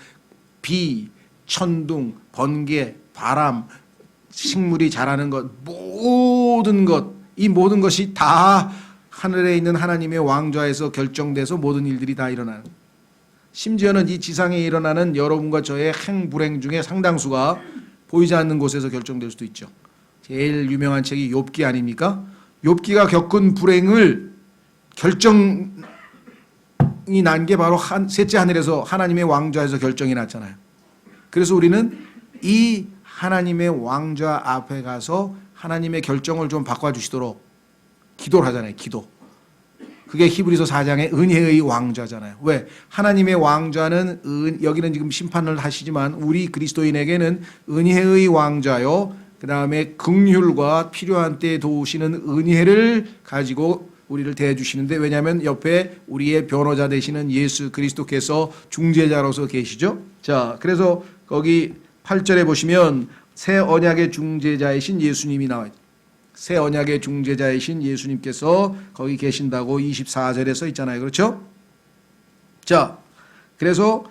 비, 천둥, 번개, 바람, 식물이 자라는 것, 모든 것, 이 모든 것이 다 하늘에 있는 하나님의 왕좌에서 결정돼서 모든 일들이 다 일어나는, 심지어는 이 지상에 일어나는 여러분과 저의 행불행 중에 상당수가 보이지 않는 곳에서 결정될 수도 있죠. 제일 유명한 책이 욥기 아닙니까? 욥기가 겪은 불행을 결정이 난 게 바로 셋째 하늘에서 하나님의 왕좌에서 결정이 났잖아요. 그래서 우리는 이 하나님의 왕좌 앞에 가서 하나님의 결정을 좀 바꿔주시도록 기도를 하잖아요. 기도. 그게 히브리서 4장의 은혜의 왕좌잖아요. 왜? 하나님의 왕좌는 여기는 지금 심판을 하시지만 우리 그리스도인에게는 은혜의 왕좌요, 그 다음에 긍휼과 필요한 때에 도우시는 은혜를 가지고 우리를 대해주시는데, 왜냐하면 옆에 우리의 변호자 되시는 예수 그리스도께서 중재자로서 계시죠. 자, 그래서 거기 8절에 보시면 새 언약의 중재자이신 예수님이 나와요. 새 언약의 중재자이신 예수님께서 거기 계신다고 24절에 써 있잖아요. 그렇죠? 자, 그래서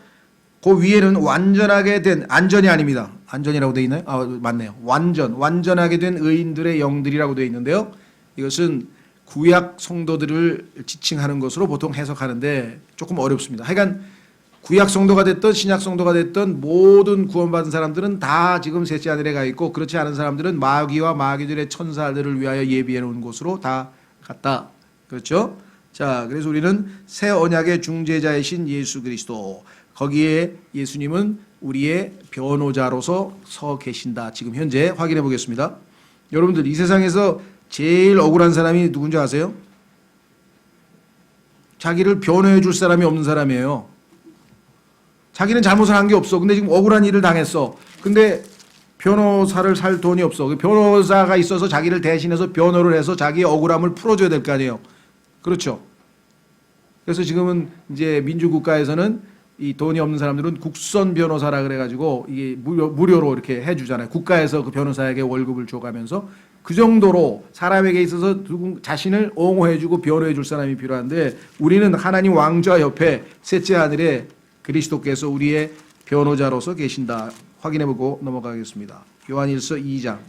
그 위에는 완전하게 된, 안전이 아닙니다. 안전이라고 되어 있나요? 아, 맞네요. 완전하게 된 의인들의 영들이라고 되어 있는데요. 이것은 구약 성도들을 지칭하는 것으로 보통 해석하는데 조금 어렵습니다. 하여간 구약 성도가 됐든 신약 성도가 됐든 모든 구원받은 사람들은 다 지금 셋째 하늘에 가 있고, 그렇지 않은 사람들은 마귀와 마귀들의 천사들을 위하여 예비해 놓은 곳으로 다 갔다. 그렇죠? 자, 그래서 우리는 새 언약의 중재자이신 예수 그리스도, 거기에 예수님은 우리의 변호자로서 서 계신다. 지금 현재 확인해 보겠습니다. 여러분들, 이 세상에서 제일 억울한 사람이 누군지 아세요? 자기를 변호해 줄 사람이 없는 사람이에요. 자기는 잘못을 한 게 없어. 근데 지금 억울한 일을 당했어. 근데 변호사를 살 돈이 없어. 변호사가 있어서 자기를 대신해서 변호를 해서 자기의 억울함을 풀어줘야 될 거 아니에요. 그렇죠. 그래서 지금은 이제 민주국가에서는 이 돈이 없는 사람들은 국선 변호사라 그래가지고 이게 무료로 이렇게 해주잖아요. 국가에서 그 변호사에게 월급을 줘가면서 그 정도로 사람에게 있어서 자신을 옹호해주고 변호해줄 사람이 필요한데, 우리는 하나님 왕좌 옆에 셋째 하늘에 그리스도께서 우리의 변호자로서 계신다. 확인해보고 넘어가겠습니다. 요한일서 2장.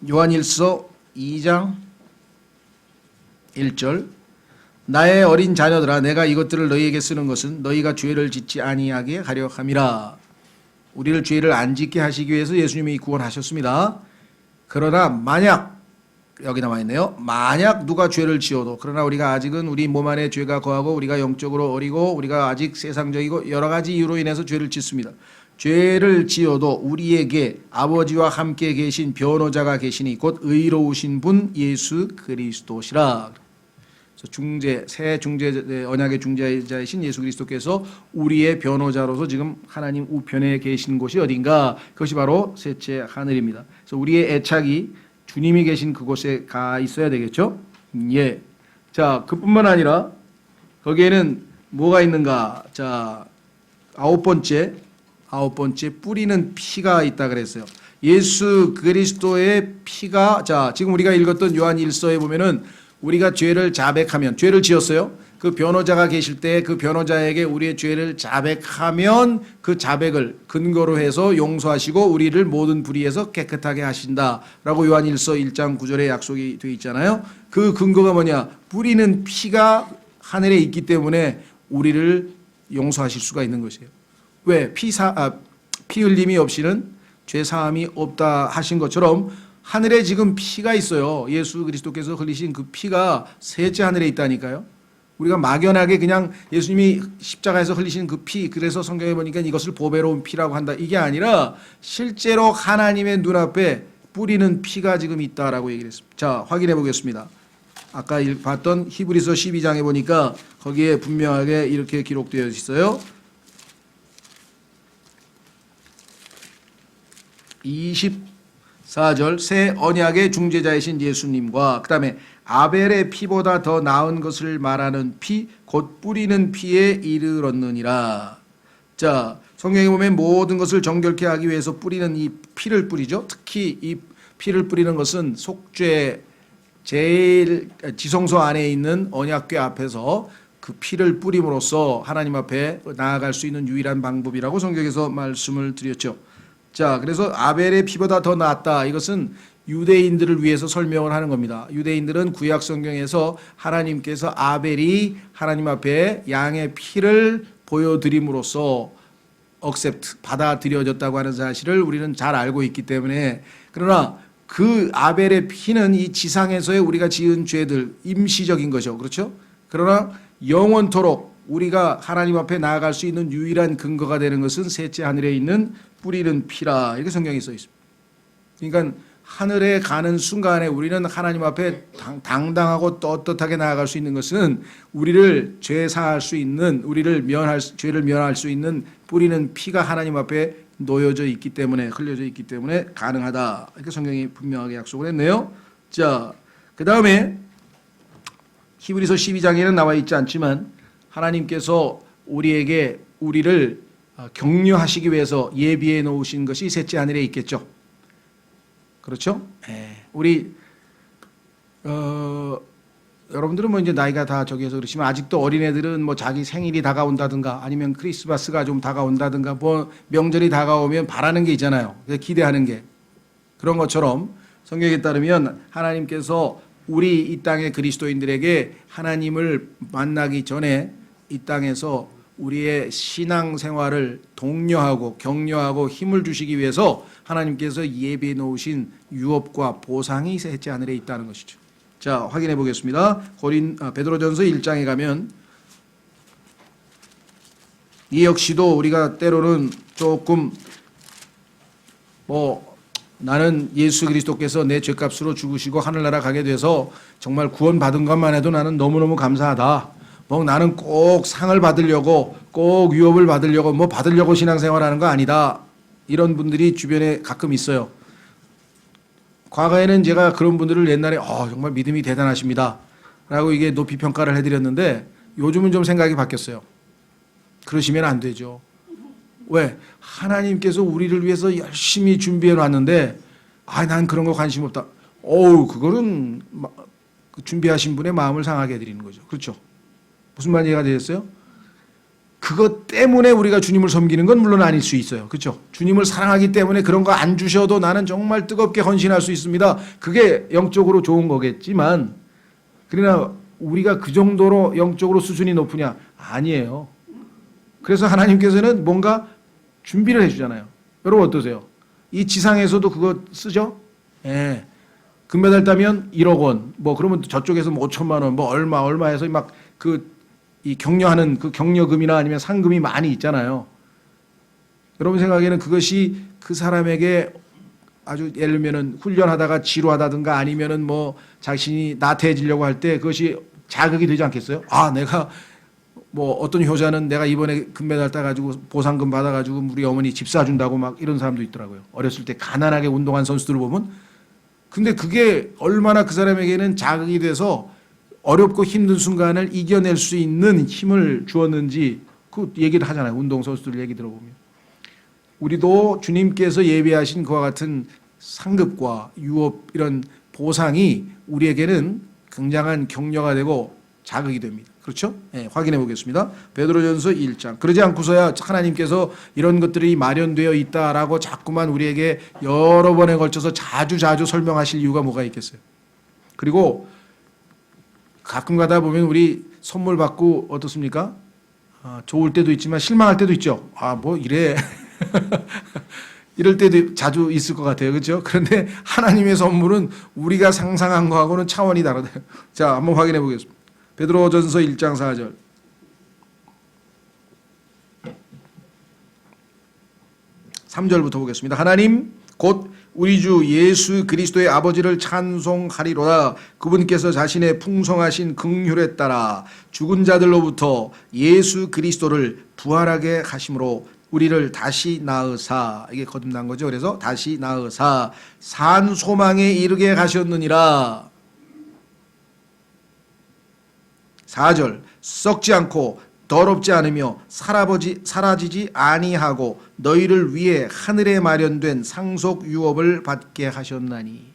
요한일서 2장 1절. 나의 어린 자녀들아, 내가 이것들을 너희에게 쓰는 것은 너희가 죄를 짓지 아니하게 하려 함이라. 우리를 죄를 안 짓게 하시기 위해서 예수님이 구원하셨습니다. 그러나 만약, 여기 나와 있네요. 만약 누가 죄를 지어도, 그러나 우리가 아직은 우리 몸 안에 죄가 거하고 우리가 영적으로 어리고 우리가 아직 세상적이고 여러 가지 이유로 인해서 죄를 짓습니다. 죄를 지어도 우리에게 아버지와 함께 계신 변호자가 계시니 곧 의로우신 분 예수 그리스도시라. 중재, 새 중재 언약의 중재자이신 예수 그리스도께서 우리의 변호자로서 지금 하나님 우편에 계신 곳이 어딘가? 그것이 바로 셋째 하늘입니다. 그래서 우리의 애착이 주님이 계신 그곳에 가 있어야 되겠죠? 예. 자, 그뿐만 아니라 거기에는 뭐가 있는가? 자, 아홉 번째 뿌리는 피가 있다 그랬어요. 예수 그리스도의 피가, 자, 지금 우리가 읽었던 요한 1서에 보면은 우리가 죄를 자백하면, 죄를 지었어요. 그 변호자가 계실 때 그 변호자에게 우리의 죄를 자백하면 그 자백을 근거로 해서 용서하시고 우리를 모든 불의에서 깨끗하게 하신다라고 요한 1서 1장 9절에 약속이 되어 있잖아요. 그 근거가 뭐냐? 뿌리는 피가 하늘에 있기 때문에 우리를 용서하실 수가 있는 것이에요. 왜? 피 흘림이 없이는 죄 사함이 없다 하신 것처럼 하늘에 지금 피가 있어요. 예수 그리스도께서 흘리신 그 피가 셋째 하늘에 있다니까요. 우리가 막연하게 그냥 예수님이 십자가에서 흘리신 그 피, 그래서 성경에 보니까 이것을 보배로운 피라고 한다, 이게 아니라 실제로 하나님의 눈앞에 뿌리는 피가 지금 있다라고 얘기를 했습니다. 자, 확인해 보겠습니다. 아까 봤던 히브리서 12장에 보니까 거기에 분명하게 이렇게 기록되어 있어요. 24절 새 언약의 중재자이신 예수님과 그 다음에 아벨의 피보다 더 나은 것을 말하는 피, 곧 뿌리는 피에 이르렀느니라. 자, 성경에 보면 모든 것을 정결케 하기 위해서 뿌리는 이 피를 뿌리죠. 특히 이 피를 뿌리는 것은 속죄 제일 지성소 안에 있는 언약궤 앞에서 그 피를 뿌림으로써 하나님 앞에 나아갈 수 있는 유일한 방법이라고 성경에서 말씀을 드렸죠. 자, 그래서 아벨의 피보다 더 낫다. 이것은 유대인들을 위해서 설명을 하는 겁니다. 유대인들은 구약 성경에서 하나님께서 아벨이 하나님 앞에 양의 피를 보여드림으로써 받아들여졌다고 하는 사실을 우리는 잘 알고 있기 때문에, 그러나 그 아벨의 피는 이 지상에서의 우리가 지은 죄들, 임시적인 거죠. 그렇죠? 그러나 영원토록 우리가 하나님 앞에 나아갈 수 있는 유일한 근거가 되는 것은 셋째 하늘에 있는 뿌리는 피라. 이렇게 성경에 써 있습니다. 그러니까 하늘에 가는 순간에 우리는 하나님 앞에 당당하고 떳떳하게 나아갈 수 있는 것은 우리를 죄 사할 수 있는, 죄를 면할 수 있는 뿌리는 피가 하나님 앞에 놓여져 있기 때문에, 흘려져 있기 때문에 가능하다. 이렇게 성경이 분명하게 약속을 했네요. 자, 그 다음에 히브리서 12장에는 나와 있지 않지만 하나님께서 우리를 격려하시기 위해서 예비해 놓으신 것이 셋째 하늘에 있겠죠. 그렇죠? 우리 여러분들은 뭐 이제 나이가 다 저기해서 그러시면 아직도 어린애들은 뭐 자기 생일이 다가온다든가 아니면 크리스마스가 좀 다가온다든가 뭐 명절이 다가오면 바라는 게 있잖아요. 기대하는 게. 그런 것처럼 성경에 따르면 하나님께서 우리 이 땅의 그리스도인들에게 하나님을 만나기 전에 이 땅에서 우리의 신앙생활을 독려하고 격려하고 힘을 주시기 위해서 하나님께서 예비해 놓으신 유업과 보상이 셋째 하늘에 있다는 것이죠. 자, 확인해 보겠습니다. 베드로전서 1장에 가면 이 역시도 우리가 때로는 조금 나는 예수 그리스도께서 내 죄값으로 죽으시고 하늘나라 가게 돼서 정말 구원받은 것만 해도 나는 너무너무 감사하다. 나는 꼭 상을 받으려고, 꼭 유업을 받으려고, 받으려고 신앙생활하는 거 아니다. 이런 분들이 주변에 가끔 있어요. 과거에는 제가 그런 분들을 옛날에 정말 믿음이 대단하십니다 라고 이게 높이 평가를 해드렸는데 요즘은 좀 생각이 바뀌었어요. 그러시면 안 되죠. 왜? 하나님께서 우리를 위해서 열심히 준비해 놨는데 난 그런 거 관심 없다. 그거는 준비하신 분의 마음을 상하게 해드리는 거죠. 그렇죠? 무슨 말인지 이해가 되셨어요? 그것 때문에 우리가 주님을 섬기는 건 물론 아닐 수 있어요. 그렇죠? 주님을 사랑하기 때문에 그런 거 안 주셔도 나는 정말 뜨겁게 헌신할 수 있습니다. 그게 영적으로 좋은 거겠지만, 그러나 우리가 그 정도로 영적으로 수준이 높으냐? 아니에요. 그래서 하나님께서는 뭔가 준비를 해주잖아요. 여러분 어떠세요? 이 지상에서도 그거 쓰죠? 금메달 따면 1억 원, 그러면 저쪽에서 5천만 원, 얼마 해서 이 격려하는 그 격려금이나 아니면 상금이 많이 있잖아요. 여러분 생각에는 그것이 그 사람에게 아주 예를 들면은 훈련하다가 지루하다든가 아니면은 뭐 자신이 나태해지려고 할 때 그것이 자극이 되지 않겠어요? 아, 내가 뭐 어떤 효자는 내가 이번에 금메달 따가지고 보상금 받아가지고 우리 어머니 집 사준다고 막 이런 사람도 있더라고요. 어렸을 때 가난하게 운동한 선수들을 보면. 근데 그게 얼마나 그 사람에게는 자극이 돼서 어렵고 힘든 순간을 이겨낼 수 있는 힘을 주었는지 그 얘기를 하잖아요. 운동선수들 얘기 들어보면. 우리도 주님께서 예비하신 그와 같은 상급과 유업 이런 보상이 우리에게는 굉장한 격려가 되고 자극이 됩니다. 그렇죠? 네, 확인해 보겠습니다. 베드로전서 1장. 그러지 않고서야 하나님께서 이런 것들이 마련되어 있다라고 자꾸만 우리에게 여러 번에 걸쳐서 자주 설명하실 이유가 뭐가 있겠어요? 그리고 가끔 가다 보면 우리 선물 받고 어떻습니까? 좋을 때도 있지만 실망할 때도 있죠. 뭐 이래. 이럴 때도 자주 있을 것 같아요. 그렇죠? 그런데 하나님의 선물은 우리가 상상한 거하고는 차원이 다르다. 자, 한번 확인해 보겠습니다. 베드로전서 1장 4절. (3절부터) 보겠습니다. 하나님 곧 우리 주 예수 그리스도의 아버지를 찬송하리로다. 그분께서 자신의 풍성하신 긍휼에 따라 죽은 자들로부터 예수 그리스도를 부활하게 하심으로 우리를 다시 낳으사, 이게 거듭난 거죠. 그래서 다시 낳으사 산 소망에 이르게 하셨느니라. 4절. 썩지 않고 더럽지 않으며 사라지지 아니하고 너희를 위해 하늘에 마련된 상속 유업을 받게 하셨나니.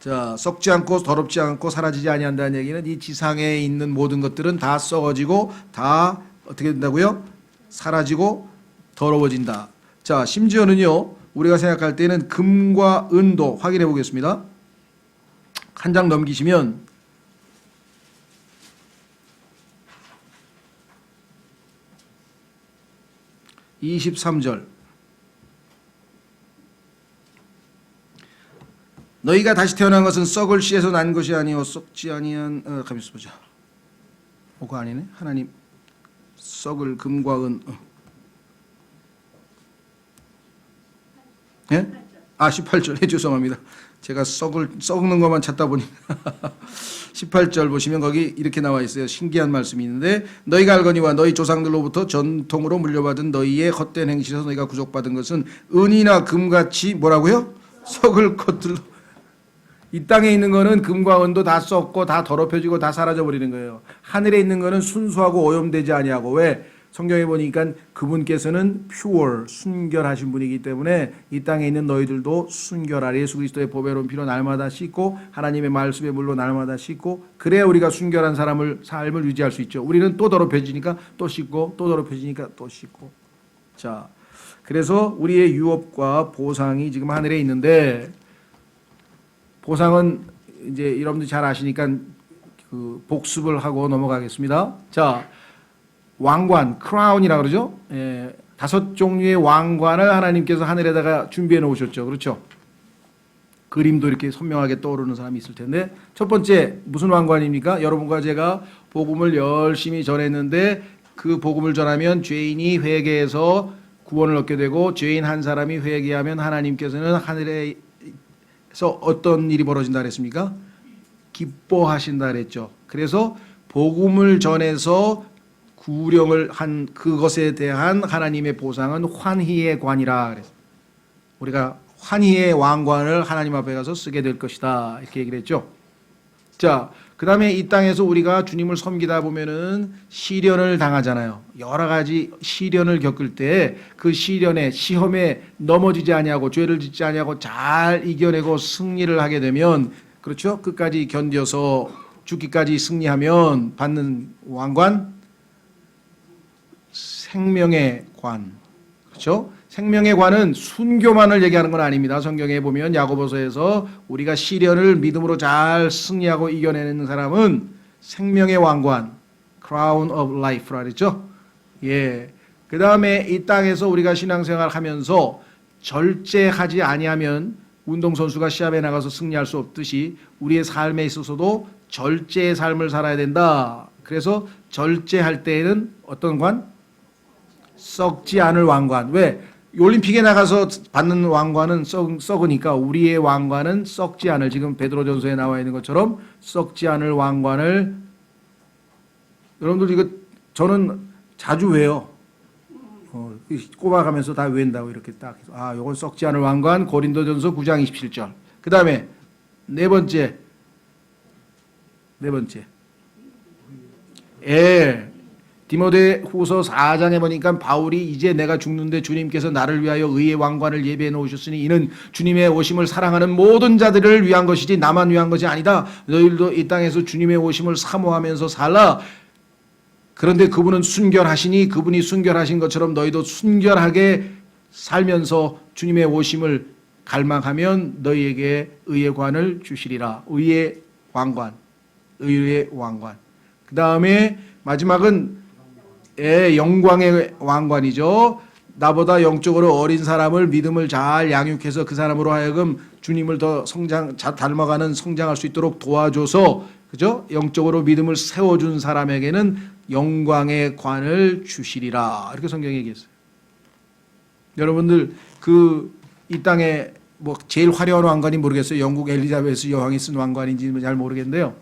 자, 썩지 않고 더럽지 않고 사라지지 아니한다는 얘기는 이 지상에 있는 모든 것들은 다 썩어지고 다 어떻게 된다고요? 사라지고 더러워진다. 자, 심지어는요, 우리가 생각할 때는 금과 은도 확인해 보겠습니다. 한 장 넘기시면 23절. 너희가 다시 태어난 것은 썩을 씨에서 난 것이 아니요 썩지 아니한 가만있어 보자. 그거 아니네. 하나님 썩을 금과 은. 예? 18절. 죄송합니다. 제가 썩는 것만 찾다 보니 18절 보시면 거기 이렇게 나와 있어요. 신기한 말씀이 있는데 너희가 알거니와 너희 조상들로부터 전통으로 물려받은 너희의 헛된 행실에서 너희가 구속받은 것은 은이나 금같이 뭐라고요? 썩을 것들로. 이 땅에 있는 거는 금과 은도 다 썩고 다 더럽혀지고 다 사라져버리는 거예요. 하늘에 있는 거는 순수하고 오염되지 아니하고. 왜? 성경에 보니까 그분께서는 pure, 순결하신 분이기 때문에 이 땅에 있는 너희들도 순결하리. 예수 그리스도의 보배로운 피로 날마다 씻고 하나님의 말씀의 물로 날마다 씻고 그래야 우리가 순결한 삶을 유지할 수 있죠. 우리는 또 더럽혀지니까 또 씻고 또 더럽혀지니까 또 씻고. 자, 그래서 우리의 유업과 보상이 지금 하늘에 있는데 보상은 이제 여러분들 잘 아시니까 그 복습을 하고 넘어가겠습니다. 자, 왕관, 크라운이라고 그러죠. 5종류의 왕관을 하나님께서 하늘에다가 준비해 놓으셨죠. 그렇죠. 그림도 이렇게 선명하게 떠오르는 사람이 있을 텐데 첫 번째 무슨 왕관입니까? 여러분과 제가 복음을 열심히 전했는데 그 복음을 전하면 죄인이 회개해서 구원을 얻게 되고 죄인 한 사람이 회개하면 하나님께서는 하늘에서 어떤 일이 벌어진다 그랬습니까? 기뻐하신다 그랬죠. 그래서 복음을 전해서 구령을 한 그것에 대한 하나님의 보상은 환희의 관이라 그랬어요. 우리가 환희의 왕관을 하나님 앞에 가서 쓰게 될 것이다 이렇게 얘기를 했죠. 자, 그 다음에 이 땅에서 우리가 주님을 섬기다 보면은 시련을 당하잖아요. 여러 가지 시련을 겪을 때 그 시험에 넘어지지 아니하고 죄를 짓지 아니하고 잘 이겨내고 승리를 하게 되면 그렇죠. 끝까지 견뎌서 죽기까지 승리하면 받는 왕관, 생명의 관. 그렇죠? 생명의 관은 순교만을 얘기하는 건 아닙니다. 성경에 보면 야고보서에서 우리가 시련을 믿음으로 잘 승리하고 이겨내는 사람은 생명의 왕관, crown of life라 그랬죠? 예. 그 다음에 이 땅에서 우리가 신앙생활 하면서 절제하지 아니하면 운동선수가 시합에 나가서 승리할 수 없듯이 우리의 삶에 있어서도 절제의 삶을 살아야 된다. 그래서 절제할 때에는 어떤 관? 썩지 않을 왕관. 왜? 올림픽에 나가서 받는 왕관은 썩으니까 우리의 왕관은 썩지 않을, 지금 베드로전서에 나와 있는 것처럼 썩지 않을 왕관을, 여러분들 이거 저는 자주 외요. 꼽아가면서 다 외운다고 이렇게 딱 해서, 아, 요건 썩지 않을 왕관, 고린도전서 9장 27절. 그 다음에 네 번째. 디모데 후서 4장에 보니까 바울이 이제 내가 죽는데 주님께서 나를 위하여 의의 왕관을 예비해 놓으셨으니 이는 주님의 오심을 사랑하는 모든 자들을 위한 것이지 나만 위한 것이 아니다. 너희들도 이 땅에서 주님의 오심을 사모하면서 살라. 그런데 그분은 순결하시니 그분이 순결하신 것처럼 너희도 순결하게 살면서 주님의 오심을 갈망하면 너희에게 의의 관을 주시리라. 의의 왕관. 그 다음에 마지막은 영광의 왕관이죠. 나보다 영적으로 어린 사람을 믿음을 잘 양육해서 그 사람으로 하여금 주님을 더 닮아가는 성장할 수 있도록 도와줘서, 그죠? 영적으로 믿음을 세워준 사람에게는 영광의 관을 주시리라. 이렇게 성경이 얘기했어요. 여러분들 이 땅에 뭐 제일 화려한 왕관이 모르겠어요. 영국 엘리자베스 여왕이 쓴 왕관인지 잘 모르겠는데요.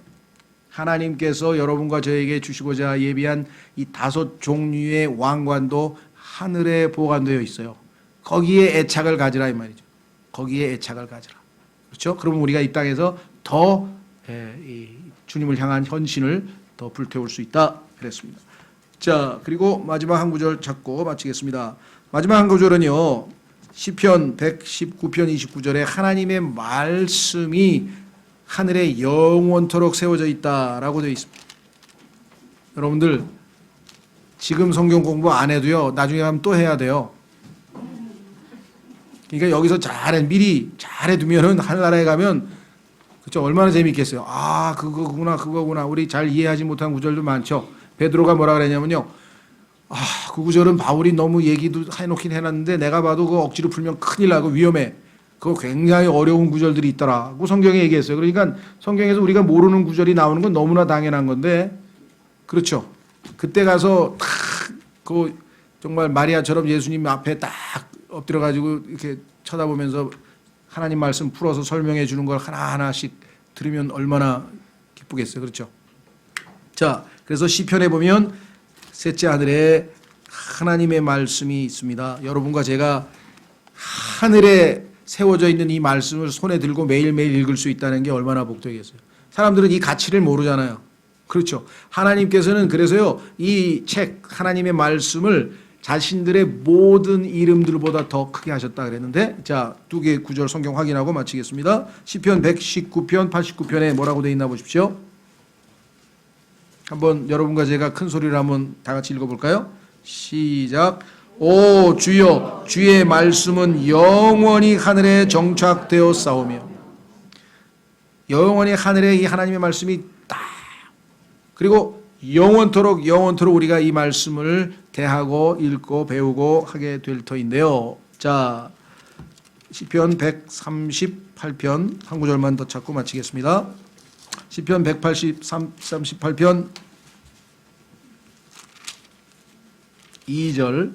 하나님께서 여러분과 저에게 주시고자 예비한 이 5 종류의 왕관도 하늘에 보관되어 있어요. 거기에 애착을 가지라 이 말이죠. 거기에 애착을 가지라. 그렇죠? 그러면 우리가 이 땅에서 더 주님을 향한 헌신을 더 불태울 수 있다 그랬습니다. 자, 그리고 마지막 한 구절 찾고 마치겠습니다. 마지막 한 구절은요, 시편 119편 29절에 하나님의 말씀이 하늘에 영원토록 세워져 있다라고 되어 있습니다. 여러분들 지금 성경 공부 안 해도요, 나중에 가면 또 해야 돼요. 그러니까 여기서 미리 잘해두면은 하늘나라에 가면, 그렇죠? 얼마나 재미있겠어요. 아, 그거구나. 우리 잘 이해하지 못한 구절도 많죠. 베드로가 뭐라 그랬냐면요, 아, 그 구절은 바울이 너무 얘기도 해놓긴 해놨는데 내가 봐도 그거 억지로 풀면 큰일 나고 위험해. 그거 굉장히 어려운 구절들이 있더라고 성경에 얘기했어요. 그러니까 성경에서 우리가 모르는 구절이 나오는 건 너무나 당연한 건데, 그렇죠? 그때 가서 그 정말 마리아처럼 예수님 앞에 딱 엎드려가지고 이렇게 쳐다보면서 하나님 말씀 풀어서 설명해 주는 걸 하나하나씩 들으면 얼마나 기쁘겠어요. 그렇죠? 자, 그래서 시편에 보면 셋째 하늘에 하나님의 말씀이 있습니다. 여러분과 제가 하늘에 세워져 있는 이 말씀을 손에 들고 매일매일 읽을 수 있다는 게 얼마나 복되겠어요. 사람들은 이 가치를 모르잖아요. 그렇죠. 하나님께서는 그래서요, 이 책 하나님의 말씀을 자신들의 모든 이름들보다 더 크게 하셨다 그랬는데, 자, 2개 구절 성경 확인하고 마치겠습니다. 시편 119편 89편에 뭐라고 되어 있나 보십시오. 한번 여러분과 제가 큰 소리로 한번 다 같이 읽어볼까요? 시작. 오 주여, 주의 말씀은 영원히 하늘에 정착되어 싸우며. 영원히 하늘에 이 하나님의 말씀이 딱, 그리고 영원토록 우리가 이 말씀을 대하고 읽고 배우고 하게 될 터인데요. 자, 시편 138편 한 구절만 더 찾고 마치겠습니다. 시편 138편 2절.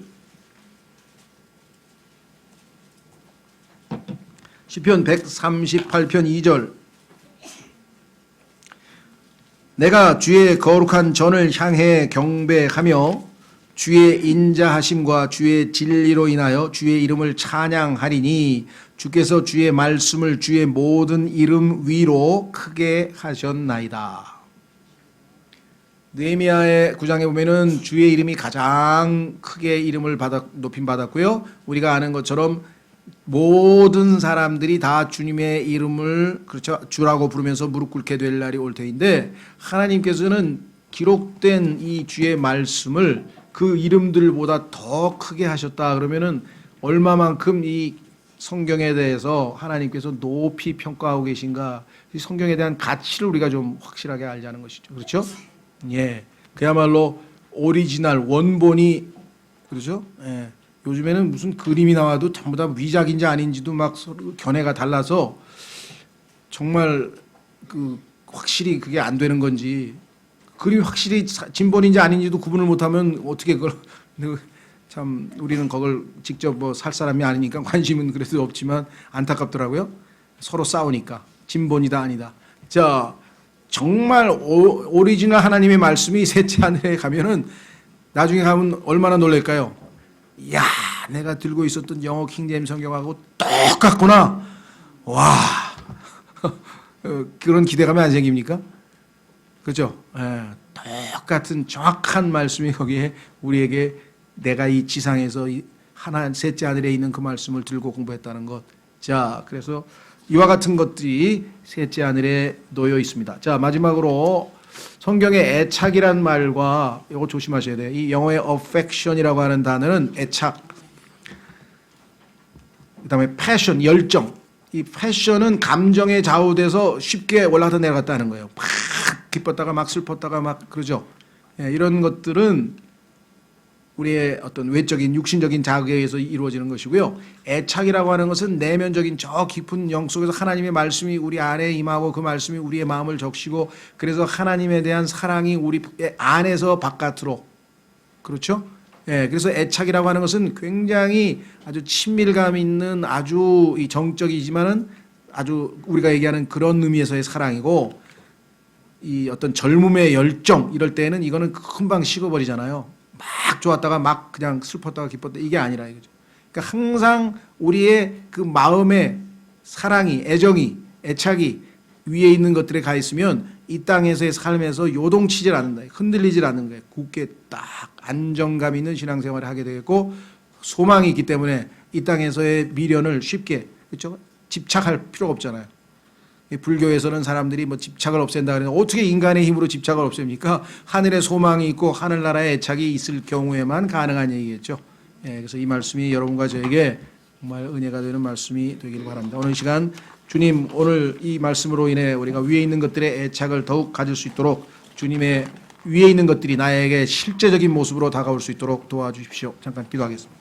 시편 138편 2절. 내가 주의 거룩한 전을 향해 경배하며 주의 인자하심과 주의 진리로 인하여 주의 이름을 찬양하리니 주께서 주의 말씀을 주의 모든 이름 위로 크게 하셨나이다. 느헤미야의 9장에 보면은 주의 이름이 가장 크게 이름을 높임 받았고요. 우리가 아는 것처럼 모든 사람들이 다 주님의 이름을, 그렇죠, 주라고 부르면서 무릎 꿇게 될 날이 올 터인데, 하나님께서는 기록된 이 주의 말씀을 그 이름들보다 더 크게 하셨다 그러면은 얼마만큼 이 성경에 대해서 하나님께서 높이 평가하고 계신가, 이 성경에 대한 가치를 우리가 좀 확실하게 알자는 것이죠. 그렇죠? 예, 그야말로 오리지널 원본이, 그렇죠? 예. 요즘에는 무슨 그림이 나와도 전부 다 위작인지 아닌지도 막 서로 견해가 달라서 정말 확실히 그게 안 되는 건지, 그림이 확실히 진본인지 아닌지도 구분을 못하면 어떻게 그걸 참 우리는 그걸 직접 뭐 살 사람이 아니니까 관심은 그래도 없지만 안타깝더라고요. 서로 싸우니까 진본이다 아니다. 자, 정말 오리지널 하나님의 말씀이 셋째 하늘에 가면은 나중에 가면 얼마나 놀랄까요? 야, 내가 들고 있었던 영어 킹제임스 성경하고 똑같구나. 와, 그런 기대감이 안 생깁니까? 그렇죠? 예, 똑같은 정확한 말씀이 거기에 우리에게 내가 이 지상에서 하나 셋째 하늘에 있는 그 말씀을 들고 공부했다는 것. 자, 그래서 이와 같은 것들이 셋째 하늘에 놓여 있습니다. 자, 마지막으로 성경의 애착이란 말과 이거 조심하셔야 돼요. 이 영어의 affection이라고 하는 단어는 애착, 그다음에 passion, 열정. 이 passion은 감정에 좌우돼서 쉽게 올라갔다 내려갔다 하는 거예요. 막 기뻤다가 막 슬펐다가 막 그러죠. 예, 이런 것들은 우리의 어떤 외적인 육신적인 자극에 의해서 이루어지는 것이고요. 애착이라고 하는 것은 내면적인 저 깊은 영 속에서 하나님의 말씀이 우리 안에 임하고 그 말씀이 우리의 마음을 적시고 그래서 하나님에 대한 사랑이 우리 안에서 바깥으로, 그렇죠? 예, 그래서 애착이라고 하는 것은 굉장히 아주 친밀감 있는 아주 이 정적이지만은 아주 우리가 얘기하는 그런 의미에서의 사랑이고, 이 어떤 젊음의 열정 이럴 때는 이거는 금방 식어버리잖아요. 막 좋았다가 막 그냥 슬펐다가 기뻤다 이게 아니라 이거죠. 그러니까 항상 우리의 그 마음의 사랑이, 애정이, 애착이 위에 있는 것들에 가 있으면 이 땅에서의 삶에서 요동치질 않는다, 흔들리질 않는 거예요. 굳게 딱 안정감 있는 신앙생활을 하게 되겠고 소망이 있기 때문에 이 땅에서의 미련을 쉽게, 그렇죠? 집착할 필요가 없잖아요. 불교에서는 사람들이 뭐 집착을 없앤다 그러는데 어떻게 인간의 힘으로 집착을 없앱니까? 하늘에 소망이 있고 하늘나라에 애착이 있을 경우에만 가능한 얘기겠죠. 예, 그래서 이 말씀이 여러분과 저에게 정말 은혜가 되는 말씀이 되길 바랍니다. 오늘 시간 주님, 오늘 이 말씀으로 인해 우리가 위에 있는 것들의 애착을 더욱 가질 수 있도록 주님의 위에 있는 것들이 나에게 실제적인 모습으로 다가올 수 있도록 도와주십시오. 잠깐 기도하겠습니다.